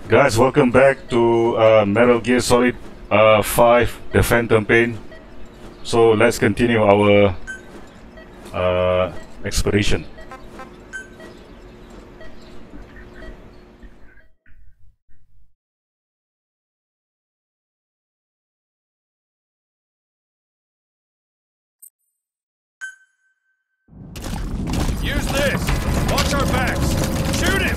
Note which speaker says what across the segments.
Speaker 1: Guys, welcome back to Metal Gear Solid 5, The Phantom Pain. So let's continue our expedition.
Speaker 2: Use this! Watch our backs! Shoot him!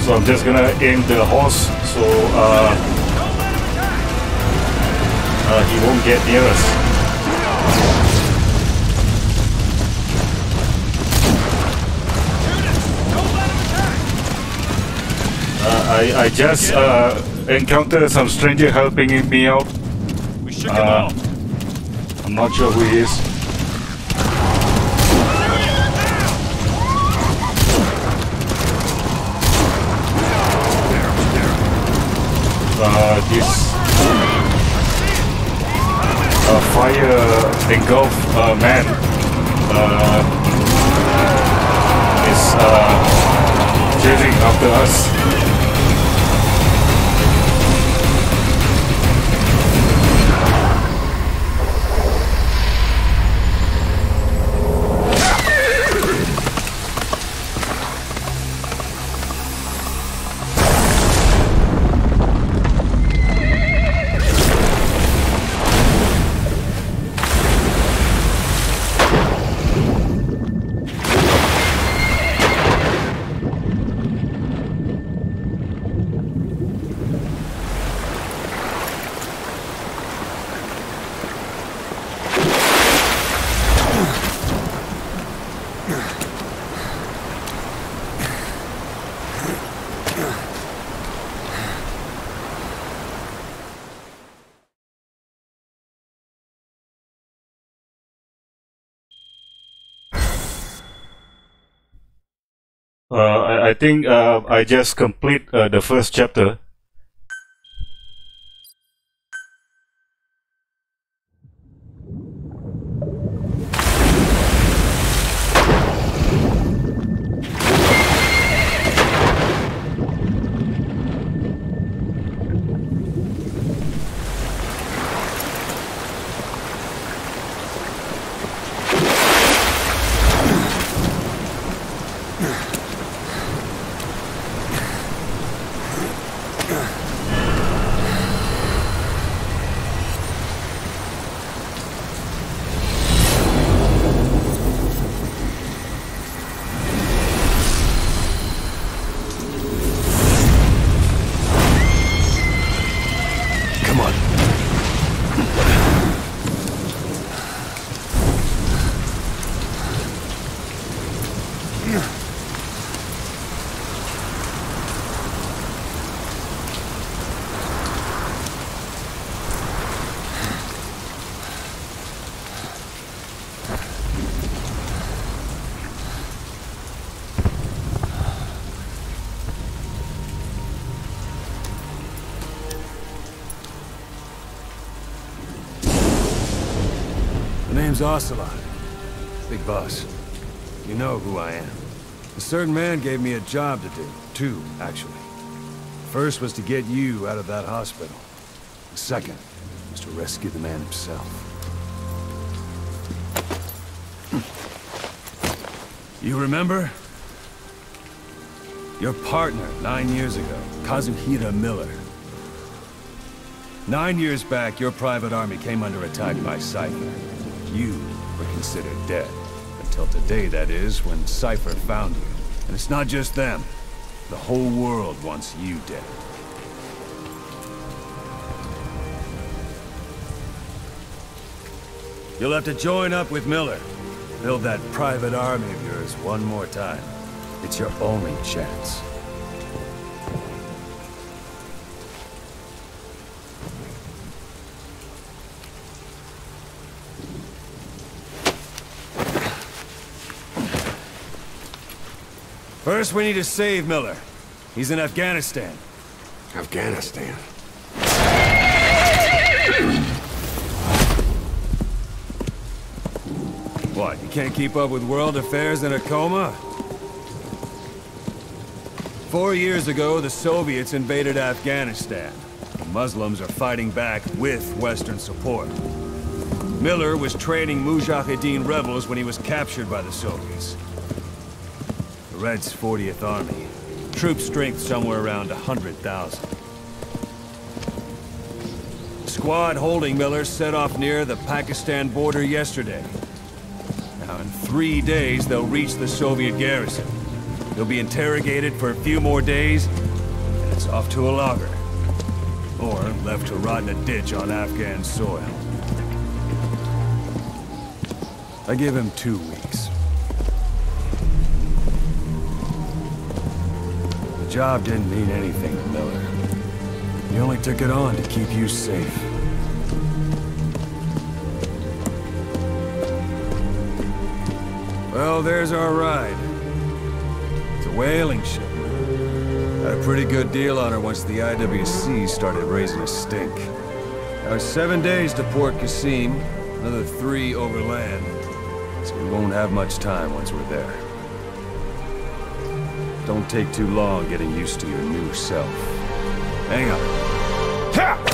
Speaker 1: So I'm just gonna aim the horse so he won't get near us. I just encountered some stranger helping me out.
Speaker 2: We shook him off.
Speaker 1: I'm not sure who he is. This fire engulfed man is chasing after us. I think I just complete the first chapter.
Speaker 3: My name's Ocelot. Big boss. You know who I am. A certain man gave me a job to do. Two, actually. First was to get you out of that hospital. The second was to to rescue the man himself. You remember? Your partner 9 years ago, Kazuhira Miller. 9 years back, your private army came under attack by Cypher. You were considered dead. Until today, that is, when Cypher found you. And it's not just them. The whole world wants you dead. You'll have to join up with Miller. Build that private army of yours one more time. It's your only chance. First, we need to save Miller. He's in Afghanistan.
Speaker 4: Afghanistan?
Speaker 3: What, you can't keep up with world affairs in a coma? 4 years ago, the Soviets invaded Afghanistan. The Muslims are fighting back with Western support. Miller was training Mujahideen rebels when he was captured by the Soviets. The Reds' 40th Army. Troop strength somewhere around 100,000. The squad holding Miller set off near the Pakistan border yesterday. Now, in 3 days, they'll reach the Soviet garrison. They'll be interrogated for a few more days, and it's off to a lager. Or left to rot in a ditch on Afghan soil. I give him 2 weeks. The job didn't mean anything to Miller. He only took it on to keep you safe. Well, there's our ride. It's a whaling ship. Had a pretty good deal on her once the IWC started raising a stink. Now it's 7 days to Port Qasim, another 3 overland. So we won't have much time once we're there. Don't take too long getting used to your new self. Hang on. Ha!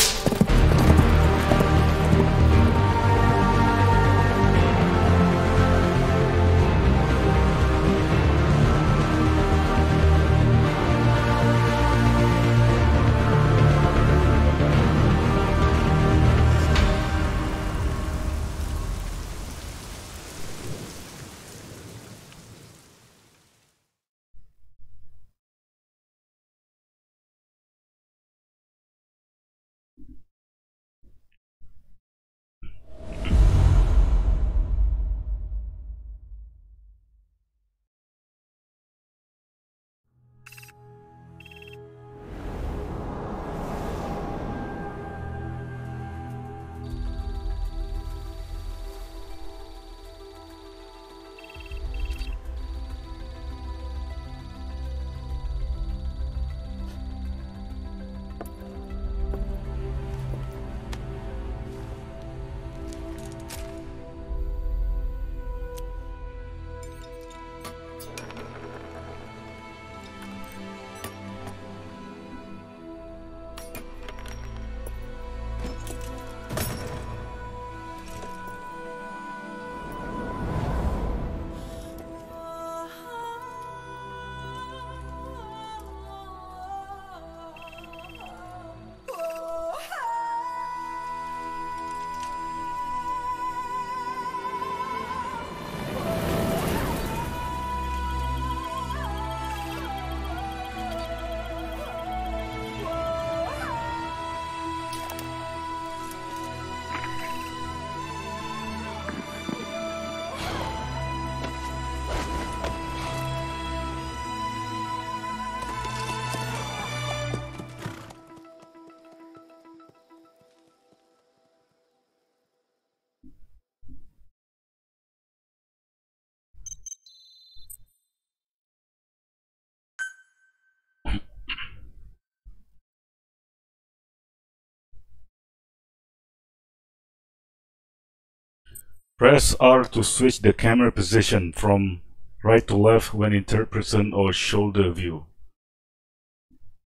Speaker 1: Press R to switch the camera position from right to left when in third person or shoulder view.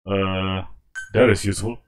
Speaker 1: That is useful.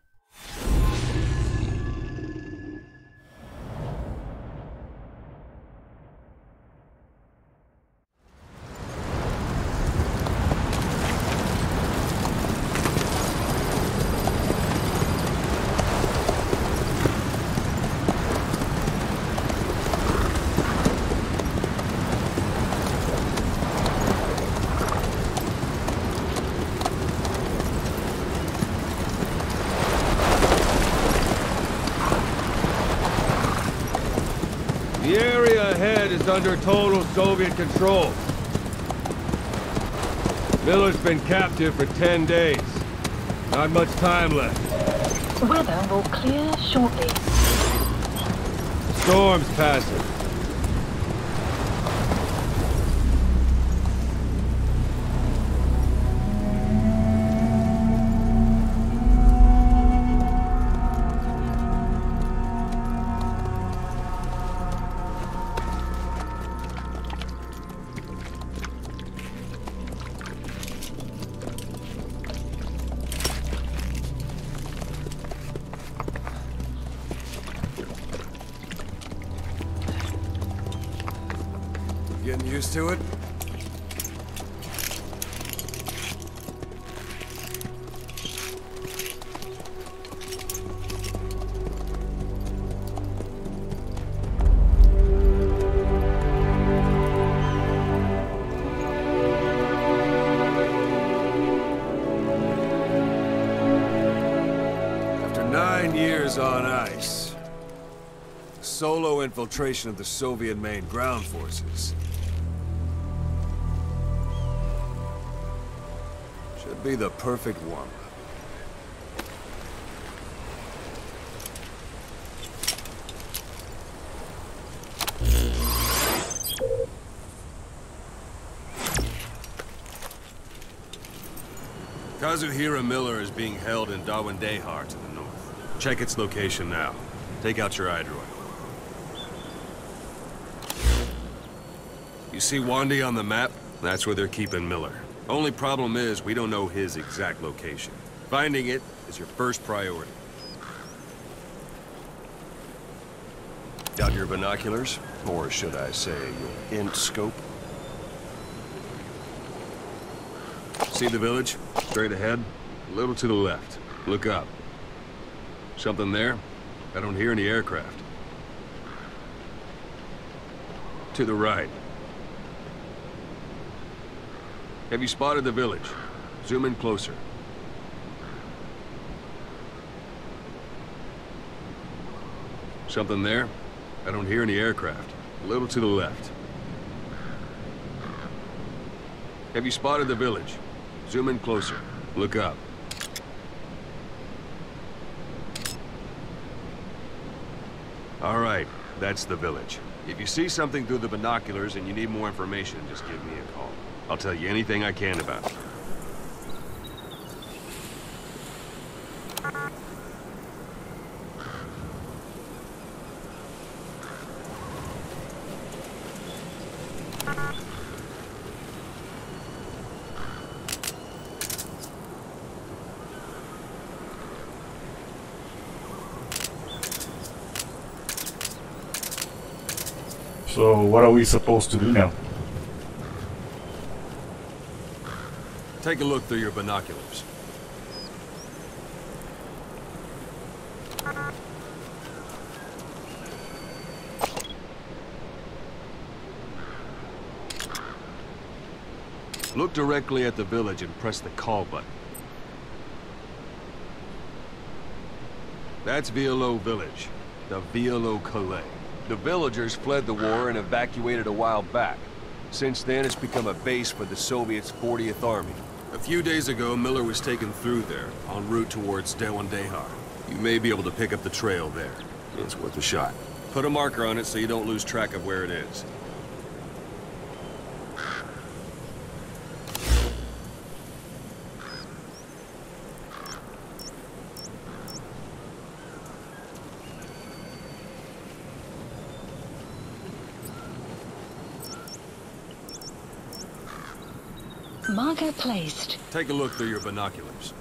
Speaker 3: side is under total Soviet control. Miller's been captive for 10 days. Not much time left.
Speaker 5: Weather will clear shortly.
Speaker 3: Storm's passing.
Speaker 4: Getting used to it?
Speaker 3: After 9 years on ice, solo infiltration of the Soviet main ground forces should be the perfect warm-up. Kazuhira Miller is being held in Dawandehar to the north. Check its location now. Take out your iDroid. You see Wandi on the map? That's where they're keeping Miller. Only problem is, we don't know his exact location. Finding it is your first priority.
Speaker 6: Got your binoculars? Or should I say, your int scope?
Speaker 3: See the village? Straight ahead? A little to the left. Look up. Something there? I don't hear any aircraft. To the right. Have you spotted the village? Zoom in closer. Something there? I don't hear any aircraft. A little to the left. Have you spotted the village? Zoom in closer. Look up. All right, that's the village. If you see something through the binoculars and you need more information, just give me a call. I'll tell you anything I can about it.
Speaker 1: So what are we supposed to do now?
Speaker 3: Take a look through your binoculars. Look directly at the village and press the call button. That's Violo Village, the Violo Calais. The villagers fled the war and evacuated a while back. Since then, it's become a base for the Soviets' 40th Army. A few days ago, Miller was taken through there, en route towards Dawandehar. You may be able to pick up the trail there. It's worth a shot. Put a marker on it so you don't lose track of where it is.
Speaker 5: Marker placed.
Speaker 3: Take a look through your binoculars.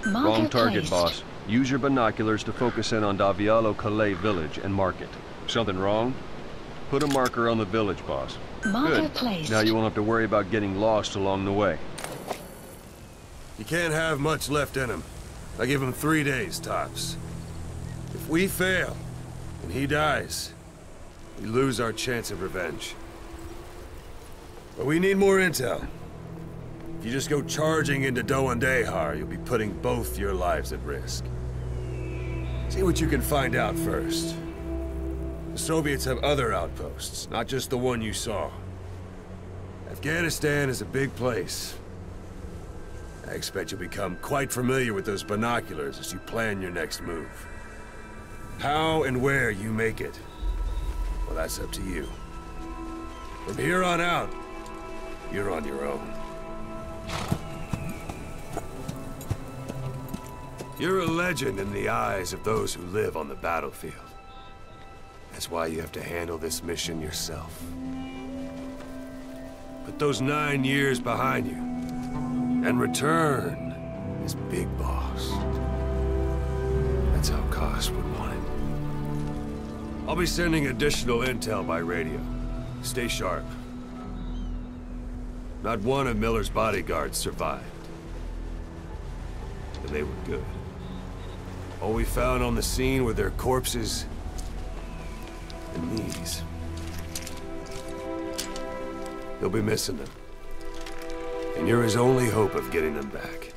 Speaker 5: Marker
Speaker 6: Wrong target,
Speaker 5: placed.
Speaker 6: boss. Use your binoculars to focus in on Davialo Calais village and mark it. Something wrong? Put a marker on the village, boss.
Speaker 5: Marker
Speaker 6: Good.
Speaker 5: placed.
Speaker 6: Now you won't have to worry about getting lost along the way.
Speaker 3: You can't have much left in him. I give him 3 days, tops. If we fail, and he dies, we lose our chance of revenge. But we need more intel. If you just go charging into Doandehar, you'll be putting both your lives at risk. See what you can find out first. The Soviets have other outposts, not just the one you saw. Afghanistan is a big place. I expect you'll become quite familiar with those binoculars as you plan your next move. How and where you make it, well, that's up to you. From here on out, you're on your own. You're a legend in the eyes of those who live on the battlefield. That's why you have to handle this mission yourself. Put those 9 years behind you, and return as Big Boss. That's how Koss would want it. I'll be sending additional intel by radio. Stay sharp. Not one of Miller's bodyguards survived. And they were good. All we found on the scene were their corpses and knees. You'll be missing them. And you're his only hope of getting them back.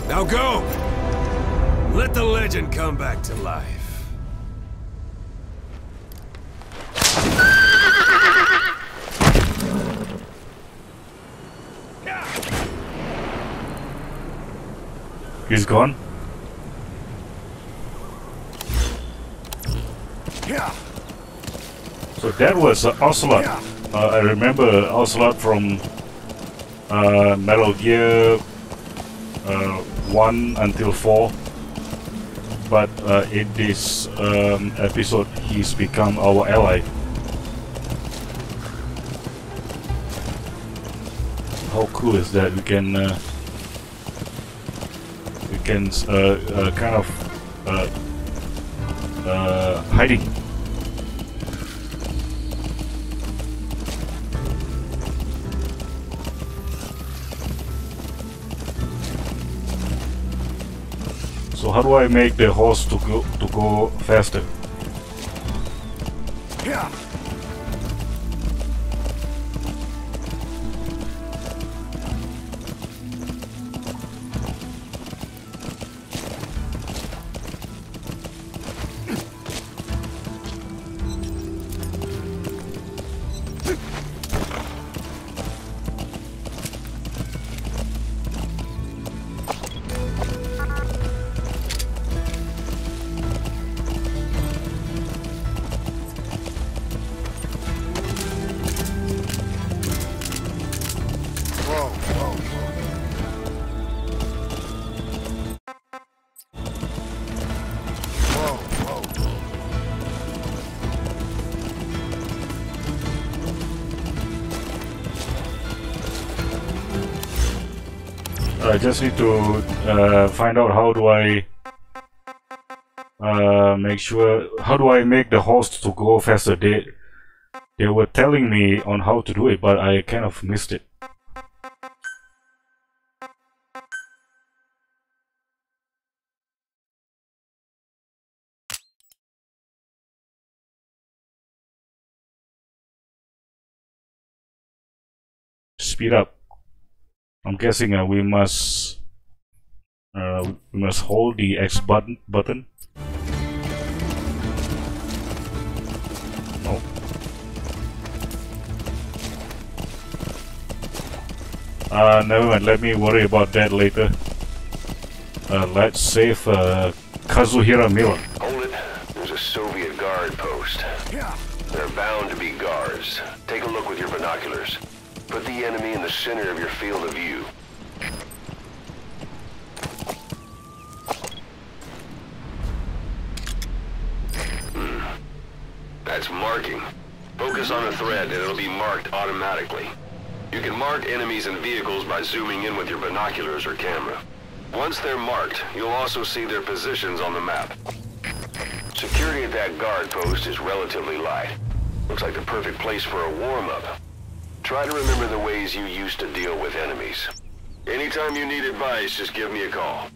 Speaker 3: Now go! Let the legend come back to life.
Speaker 1: He's gone. So that was Ocelot. I remember Ocelot from Metal Gear 1 until 4. But in this episode, he's become our ally. How cool is that? We can kind of hiding. So how do I make the horse to go faster?
Speaker 3: Yeah.
Speaker 1: I just need to find out how do I make sure, how do I make the horse to go faster. They were telling me on how to do it, but I kind of missed it. Speed up. I'm guessing we must hold the X button. Oh. Never mind. Let me worry about that later. Let's save Kazuhira Miller.
Speaker 7: Hold it. There's a Soviet guard post. They're bound to be guards. Take a look with your binoculars. Put the enemy in the center of your field of view. That's marking. Focus on a thread and it'll be marked automatically. You can mark enemies and vehicles by zooming in with your binoculars or camera. Once they're marked, you'll also see their positions on the map. Security at that guard post is relatively light. Looks like the perfect place for a warm-up. Try to remember the ways you used to deal with enemies. Anytime you need advice, just give me a call.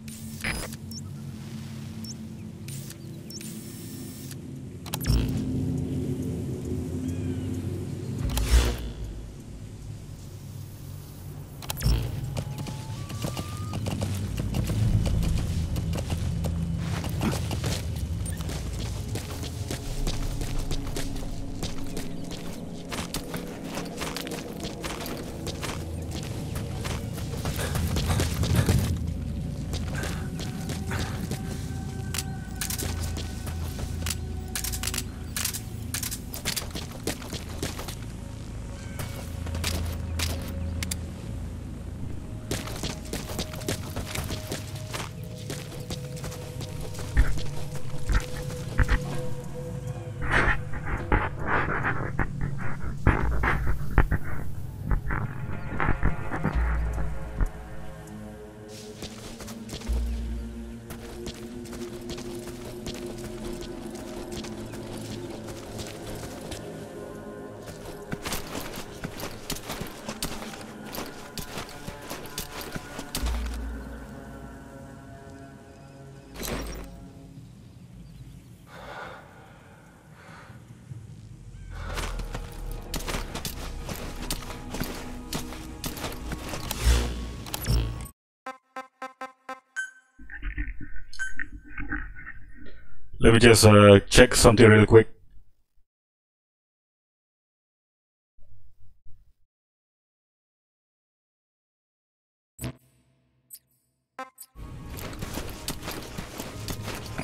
Speaker 1: Let me just check something real quick.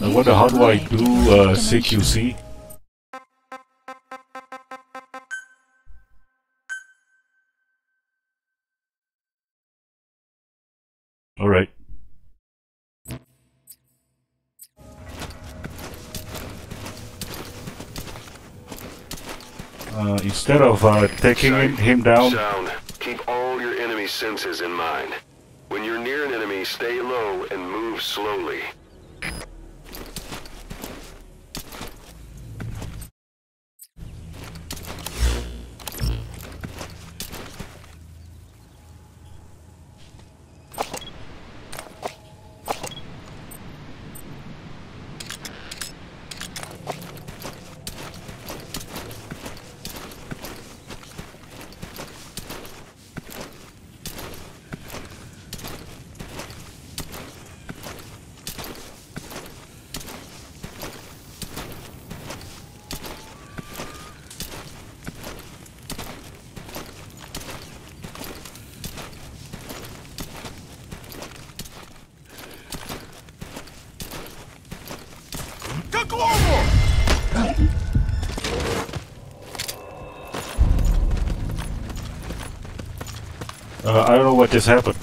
Speaker 1: I wonder how do I do CQC? Alright. Instead of taking him down...
Speaker 7: Sound. Keep all your enemy senses in mind. When you're near an enemy, stay low and move slowly.
Speaker 1: I don't know what just happened.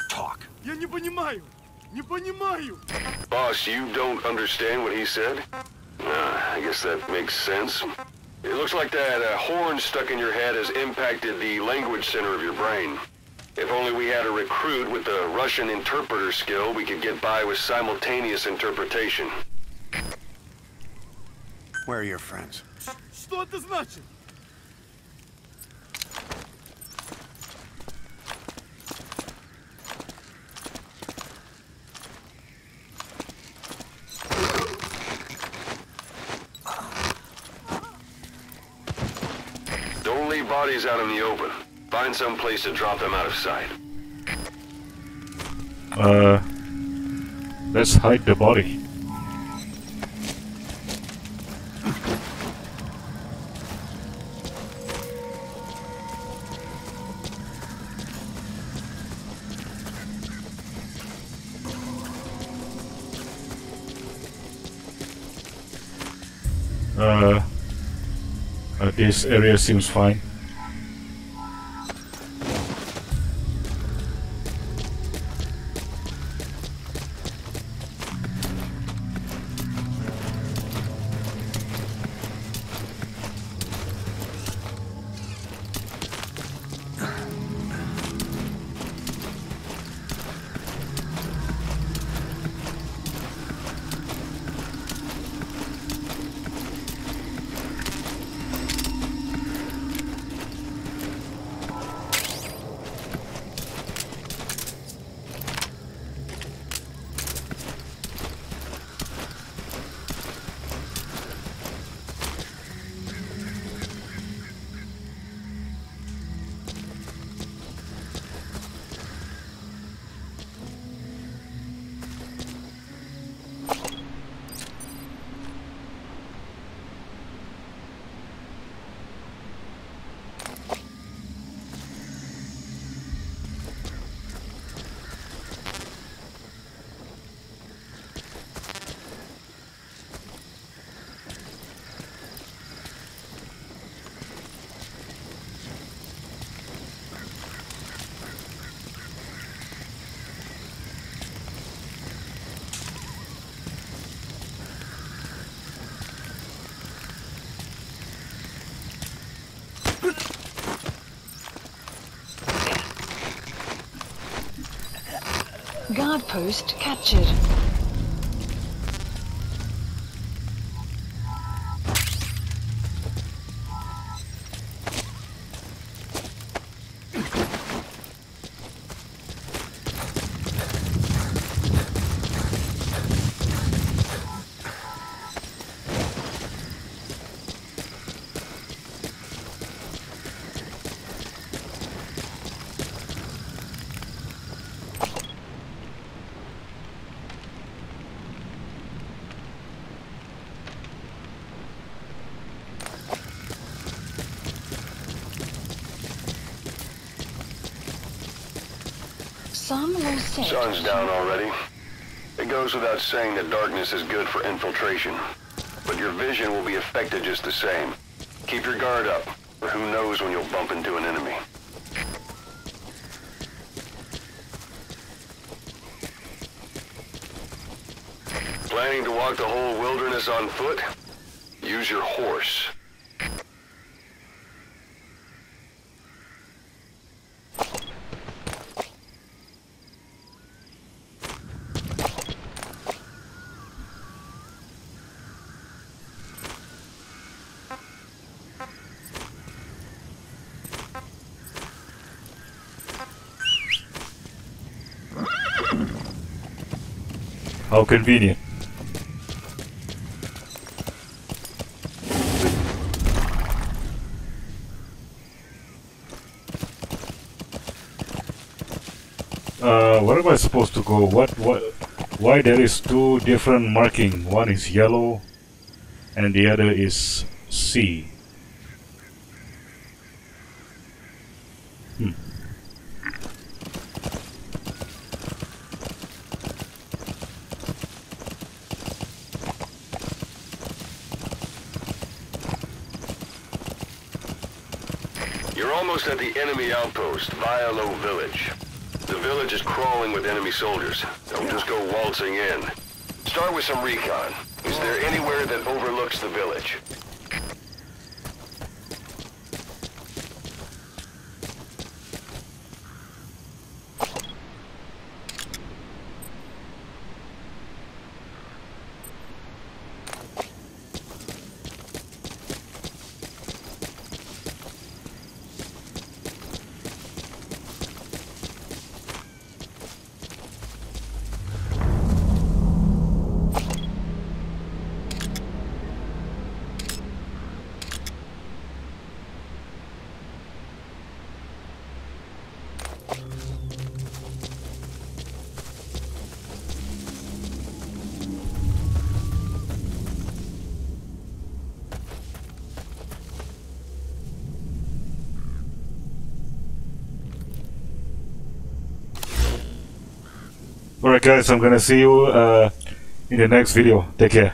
Speaker 7: Talk.
Speaker 2: Я не понимаю. Не понимаю.
Speaker 7: Boss, you don't understand what he said? I guess that makes sense. It looks like that horn stuck in your head has impacted the language center of your brain. If only we had a recruit with the Russian interpreter skill, we could get by with simultaneous interpretation.
Speaker 4: Where are your friends?
Speaker 2: Что это значит?
Speaker 7: Don't leave bodies out in the open. Find some place to drop them out of sight.
Speaker 1: Let's hide the body. This area seems fine.
Speaker 5: outpost captured. Sun will set.
Speaker 7: Sun's down already. It goes without saying that darkness is good for infiltration. But your vision will be affected just the same. Keep your guard up, or who knows when you'll bump into an enemy. Planning to walk the whole wilderness on foot? Use your horse.
Speaker 1: How convenient. Where am I supposed to go? Why there is two different marking? One is yellow and the other is C.
Speaker 7: You're almost at the enemy outpost, Vialo Village. The village is crawling with enemy soldiers. Don't just go waltzing in. Start with some recon. Is there anywhere that overlooks the village?
Speaker 1: Alright guys, I'm gonna see you in the next video. Take care.